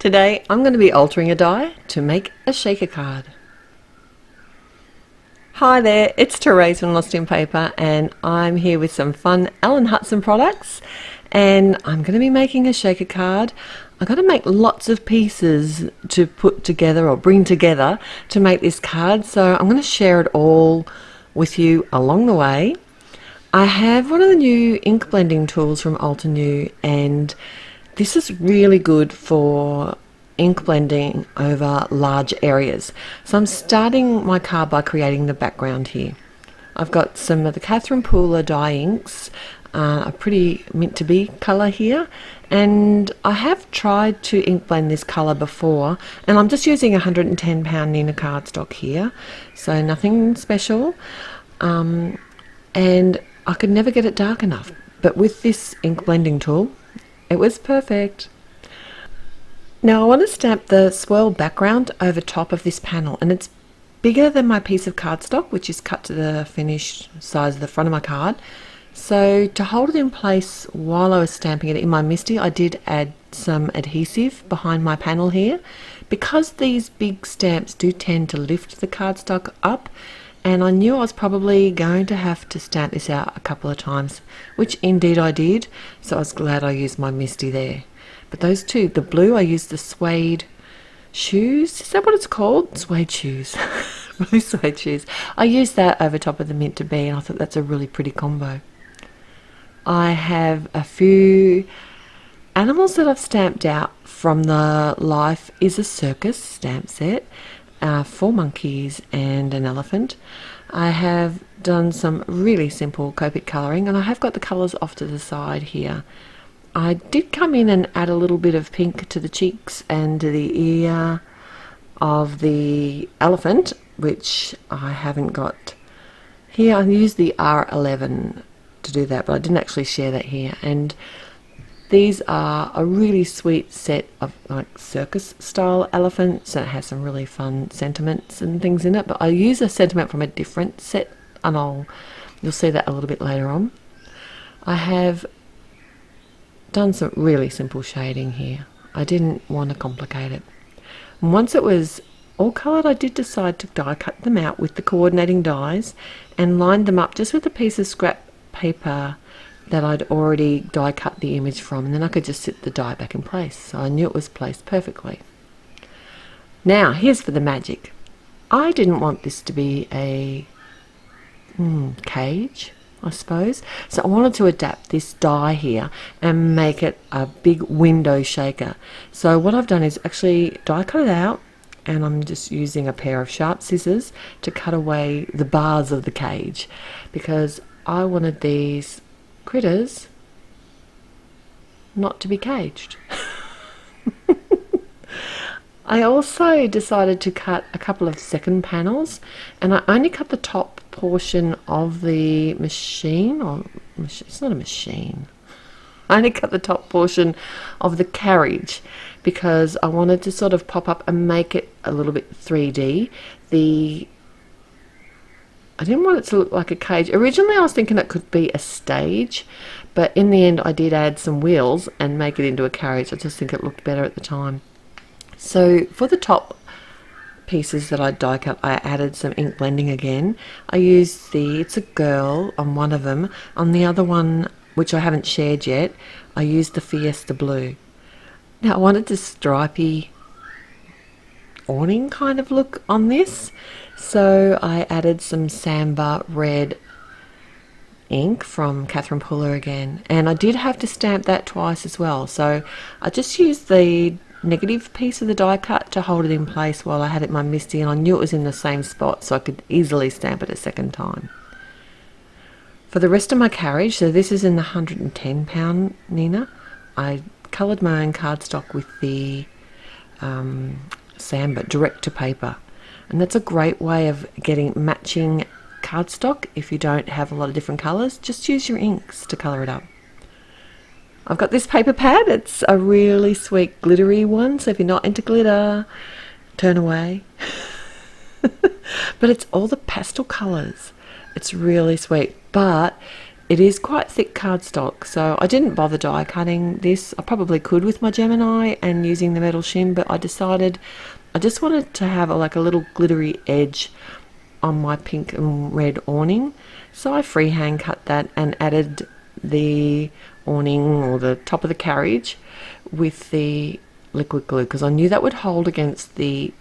Today I'm going to be altering a die to make a shaker card. Hi there, it's Therese from Lostinpaper and I'm here with some fun Ellen Hutson products, and I'm going to be making a shaker card. I've got to make lots of pieces to put together or bring together to make this card, so I'm going to share it all with you along the way. I have one of the new ink blending tools from Altenew, and this is really good for ink blending over large areas. So I'm starting my card by creating the background here. I've got some of the Catherine Pooler dye inks, a pretty mint to be colour here, and I have tried to ink blend this colour before, and I'm just using 110 Nina cardstock here, so nothing special, and I could never get it dark enough, but with this ink blending tool it was perfect. Now I want to stamp the swirl background over top of this panel, and it's bigger than my piece of cardstock, which is cut to the finished size of the front of my card. So to hold it in place while I was stamping it in my MISTI, I did add some adhesive behind my panel here, because these big stamps do tend to lift the cardstock up, and I knew I was probably going to have to stamp this out a couple of times, which indeed I did, so I was glad I used my MISTI there. But those two, the blue, I used the suede shoes. Is that what it's called? Suede shoes. Blue suede shoes. I used that over top of the mint to be, and I thought that's a really pretty combo. I have a few animals that I've stamped out from the Life is a Circus stamp set. 4 monkeys and an elephant. I have done some really simple Copic colouring, and I have got the colours off to the side here. I did come in and add a little bit of pink to the cheeks and to the ear of the elephant, which I haven't got here. I used the R11 to do that, but I didn't actually share that here. And these are a really sweet set of like circus style elephants, and it has some really fun sentiments and things in it, but I use a sentiment from a different set, and you'll see that a little bit later on. I have done some really simple shading here. I didn't want to complicate it. And once it was all coloured, I did decide to die cut them out with the coordinating dies and lined them up just with a piece of scrap paper that I'd already die cut the image from, and then I could just sit the die back in place, so I knew it was placed perfectly. Now here's for the magic. I didn't want this to be a cage, I suppose, so I wanted to adapt this die here and make it a big window shaker. So what I've done is actually die cut it out, and I'm just using a pair of sharp scissors to cut away the bars of the cage, because I wanted these critters not to be caged. I also decided to cut a couple of second panels, and I only cut the top portion of the machine, or it's not a machine. I only cut the top portion of the carriage because I wanted to sort of pop up and make it a little bit 3D. I didn't want it to look like a cage. Originally I was thinking it could be a stage, but in the end I did add some wheels and make it into a carriage. I just think it looked better at the time. So for the top pieces that I die cut, I added some ink blending again. I used It's a Girl on one of them. On the other one, which I haven't shared yet, I used the Fiesta Blue. Now I wanted this stripy awning kind of look on this, so I added some Samba red ink from Catherine Pooler again, and I did have to stamp that twice as well, so I just used the negative piece of the die cut to hold it in place while I had it in my MISTI, and I knew it was in the same spot, so I could easily stamp it a second time. For the rest of my carriage, so this is in the 110 Nina, I coloured my own cardstock with the Samba direct to paper, and that's a great way of getting matching cardstock. If you don't have a lot of different colours, just use your inks to colour it up. I've got this paper pad. It's a really sweet glittery one, so if you're not into glitter, turn away. But it's all the pastel colours. It's really sweet, but It is quite thick cardstock, so I didn't bother die cutting this. I probably could with my Gemini and using the metal shim, but I decided I just wanted to have like a little glittery edge on my pink and red awning. So I freehand cut that and added the awning or the top of the carriage with the liquid glue because I knew that would hold against the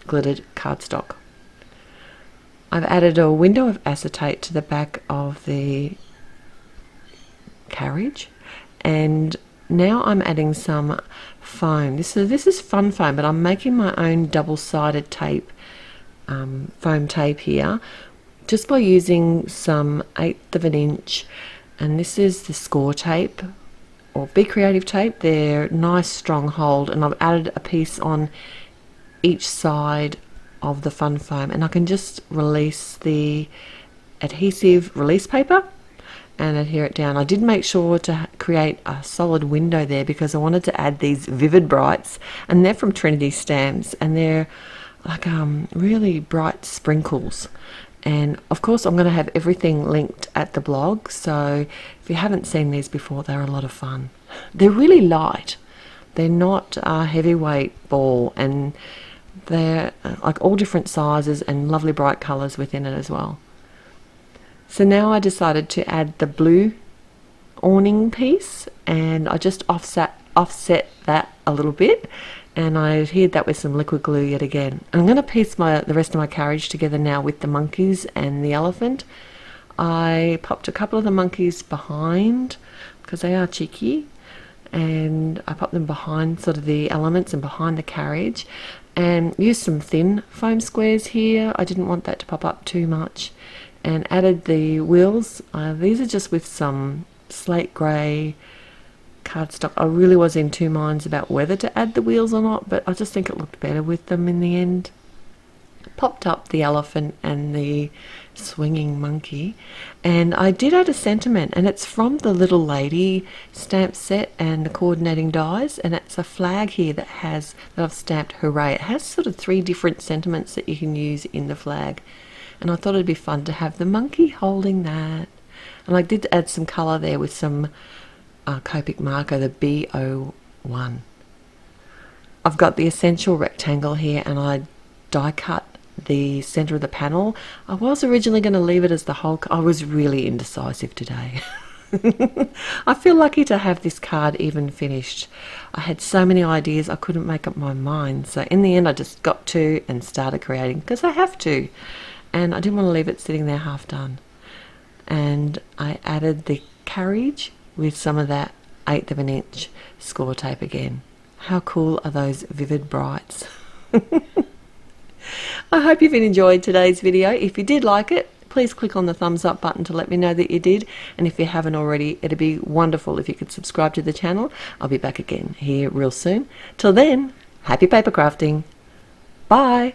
glittered cardstock. I've added a window of acetate to the back of the carriage, and now I'm adding some foam. This is fun foam, but I'm making my own double-sided tape, foam tape here, just by using some 1/8 of an inch, and this is the score tape or Be Creative tape. They're nice strong hold, and I've added a piece on each side of the fun foam, and I can just release the adhesive release paper and adhere it down. I did make sure to create a solid window there because I wanted to add these Vivid Brights, and they're from Trinity Stamps, and they're like really bright sprinkles. And of course I'm going to have everything linked at the blog, so if you haven't seen these before, they're a lot of fun. They're really light. They're not a heavyweight ball, and they're like all different sizes and lovely bright colours within it as well. So now I decided to add the blue awning piece, and I just offset that a little bit, and I adhered that with some liquid glue yet again. I'm going to piece the rest of my carriage together now with the monkeys and the elephant. I popped a couple of the monkeys behind because they are cheeky, and I popped them behind sort of the elements and behind the carriage, and used some thin foam squares here. I didn't want that to pop up too much, and added the wheels. These are just with some slate grey cardstock. I really was in two minds about whether to add the wheels or not, but I just think it looked better with them in the end. Popped up the elephant and the swinging monkey, and I did add a sentiment, and it's from the Little Lady stamp set and the coordinating dies, and it's a flag here that I've stamped Hooray. It has sort of 3 different sentiments that you can use in the flag, and I thought it'd be fun to have the monkey holding that. And I did add some colour there with some Copic marker, the B01. I've got the essential rectangle here, and I die cut the center of the panel. I was originally going to leave it as the whole. I was really indecisive today. I feel lucky to have this card even finished. I had so many ideas I couldn't make up my mind, so in the end I just got to and started creating because I have to, and I didn't want to leave it sitting there half done. And I added the carriage with some of that 1/8 of an inch score tape again. How cool are those Vivid Brights? I hope you've enjoyed today's video. If you did like it, please click on the thumbs up button to let me know that you did, and if you haven't already, it'd be wonderful if you could subscribe to the channel. I'll be back again here real soon. Till then, happy paper crafting. Bye.